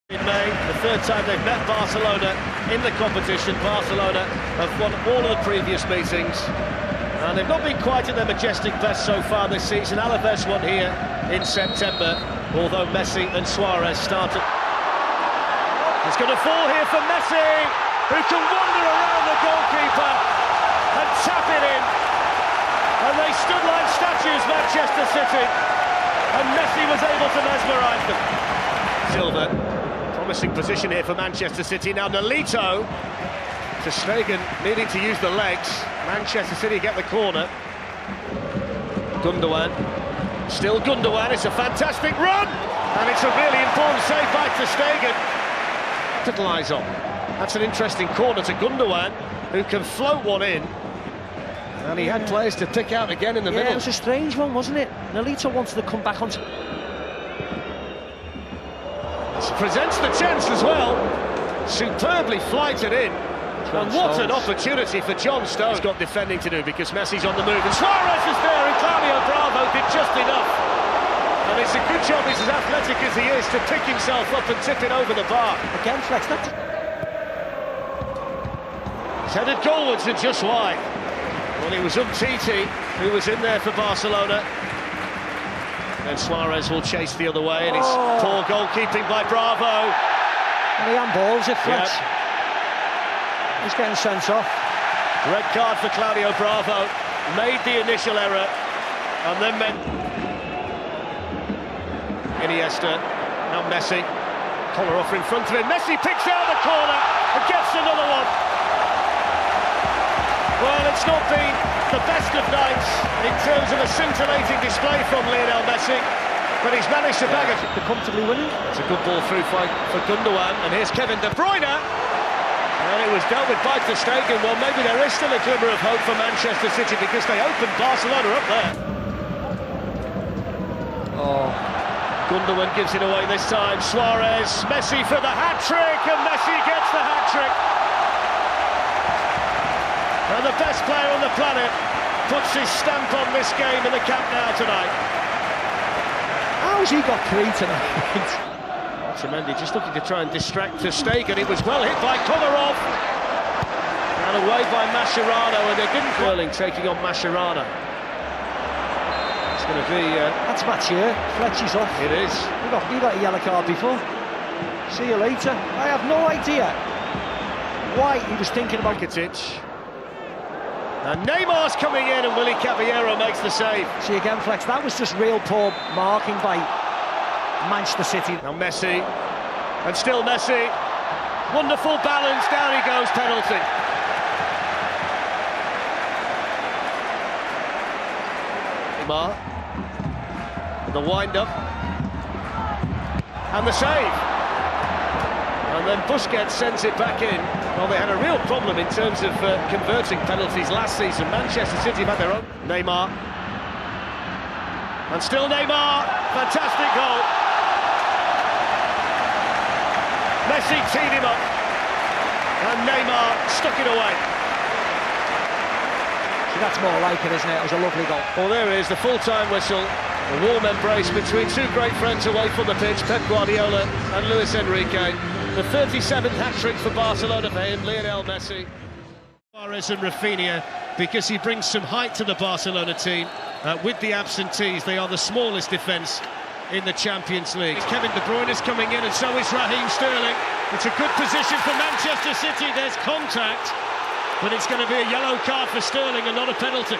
In May, the third time they've met Barcelona in the competition. Barcelona have won all of the previous meetings, and they've not been quite at their majestic best so far this season. Alaves won here in September, although Messi and Suarez started. It's going to fall here for Messi, who can wander around the goalkeeper and tap it in. And they stood like statues, Manchester City, and Messi was able to mesmerise them. Silva. Promising position here for Manchester City. Now Nolito to Stegen, needing to use the legs. Manchester City get the corner. Gundogan, still Gundogan. It's a fantastic run, and it's a really important save by ter Stegen. Capitalise on. That's an interesting corner to Gundogan, who can float one in. And he had players to pick out again in the middle. It was a strange one, wasn't it? Nolito wanted to come back onto. Presents the chance as well. Superbly flighted in. And what an opportunity for John Stones. He's got defending to do because Messi's on the move. And Suarez is there, and Claudio Bravo did just enough. And it's a good job, he's as athletic as he is, to pick himself up and tip it over the bar. Again, Flex, that's... He's headed goalwards and just wide. Well, it was Umtiti who was in there for Barcelona. And Suarez will chase the other way, and it's poor goalkeeping by Bravo. And he handballs it, Flex. Yep. He's getting sent off. Red card for Claudio Bravo. Made the initial error, and then Iniesta. Now Messi. Collar off in front of him. Messi picks out the corner and gets another one. Well, it's not been the best of nights in terms of a scintillating display from Lionel Messi, but he's managed to bag it. They're comfortably winning. It's a good ball through for Gundogan, and here's Kevin De Bruyne. And it was dealt with by ter Stegen. Well, maybe there is still a glimmer of hope for Manchester City because they opened Barcelona up there. Gundogan gives it away this time. Suarez, Messi for the hat-trick, and Messi gets the hat-trick. And the best player on the planet puts his stamp on this game in the Camp Nou tonight. How's he got 3 tonight? Tremendi just looking to try and distract ter Stegen. It was well hit by Kolarov. And away by Mascherano, and they didn't... Curling taking on Mascherano. It's going to be... That's Mathieu. Fletcher's off. It is. You got a yellow card before. See you later. I have no idea why he was thinking about... Rakitic. And Neymar's coming in, and Willy Caballero makes the save. See again, Flex, that was just real poor marking by Manchester City. Now Messi, and still Messi. Wonderful balance, down he goes, penalty. Neymar, and the wind-up, and the save. And then Busquets sends it back in. Well, they had a real problem in terms of converting penalties last season. Manchester City have had their own. Neymar. And still Neymar. Fantastic goal. Messi teed him up. And Neymar stuck it away. So that's more like it, isn't it? It was a lovely goal. Well, there it is, the full-time whistle. A warm embrace between two great friends away from the pitch, Pep Guardiola and Luis Enrique. The 37th hat-trick for Barcelona for him, Lionel Messi. Suarez and Rafinha, because he brings some height to the Barcelona team. With the absentees, they are the smallest defence in the Champions League. Kevin De Bruyne is coming in, and so is Raheem Sterling. It's a good position for Manchester City. There's contact, but it's going to be a yellow card for Sterling and not a penalty.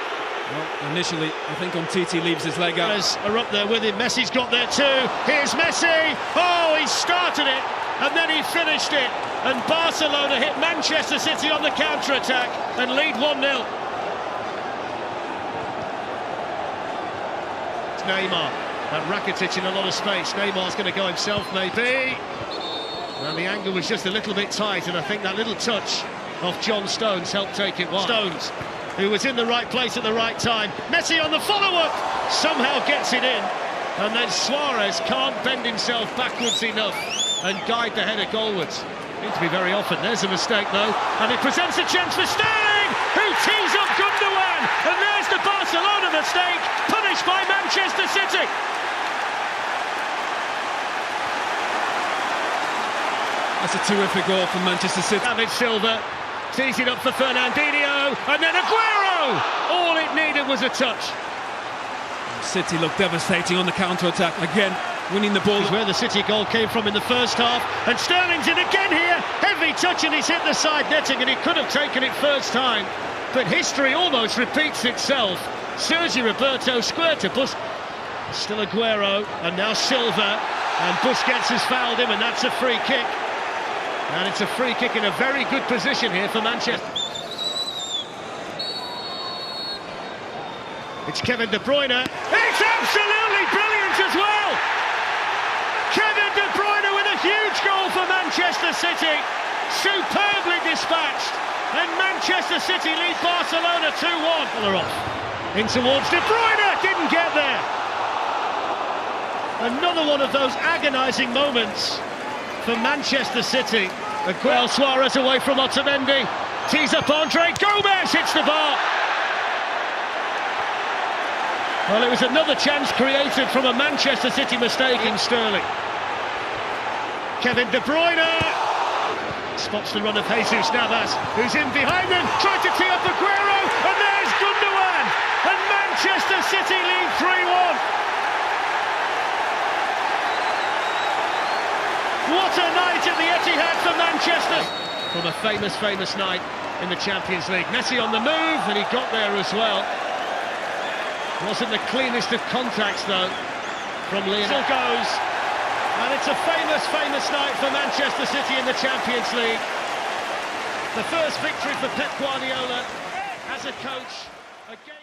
Well, initially, I think Umtiti leaves his leg out. Are up there with him. Messi's got there too. Here's Messi. Oh, he started it, and then he finished it. And Barcelona hit Manchester City on the counter-attack and lead 1-0. It's Neymar. And Rakitic in a lot of space. Neymar's going to go himself, maybe. And the angle was just a little bit tight, and I think that little touch of John Stones helped take it wide. Stones, who was in the right place at the right time. Messi on the follow-up, somehow gets it in. And then Suarez can't bend himself backwards enough and guide the header goalwards. Need to be very often. There's a mistake, though. And it presents a chance for Sterling, who tees up Gundogan. And there's the Barcelona mistake, punished by Manchester City. That's a terrific goal for Manchester City. David Silva tees it up for Fernandinho, and then Aguero! All it needed was a touch. City look devastating on the counter-attack. Again, winning the ball. This is where the City goal came from in the first half, and Sterling's in again here. Heavy touch, and he's hit the side netting, and he could have taken it first time. But history almost repeats itself. Sergi Roberto squared to Busquets. Still Aguero, and now Silva, and Busquets has fouled him, and that's a free kick. And it's a free kick in a very good position here for Manchester. It's Kevin De Bruyne. It's absolutely brilliant as well! Kevin De Bruyne with a huge goal for Manchester City. Superbly dispatched. And Manchester City lead Barcelona 2-1. Off. In towards De Bruyne. Didn't get there. Another one of those agonising moments for Manchester City. Aguero, Suarez away from Otamendi. Tees up Andre. Gomez hits the bar. Well, it was another chance created from a Manchester City mistake in Sterling. Kevin De Bruyne spots the run of Jesus Navas, who's in behind them, tried to tee up Aguero, and there's Gundogan, and Manchester City lead 3-1. What a night at the Etihad for Manchester! From a famous night in the Champions League. Messi on the move, and he got there as well. Wasn't the cleanest of contacts, though, from Lionel. Goes, and it's a famous night for Manchester City in the Champions League. The first victory for Pep Guardiola as a coach against...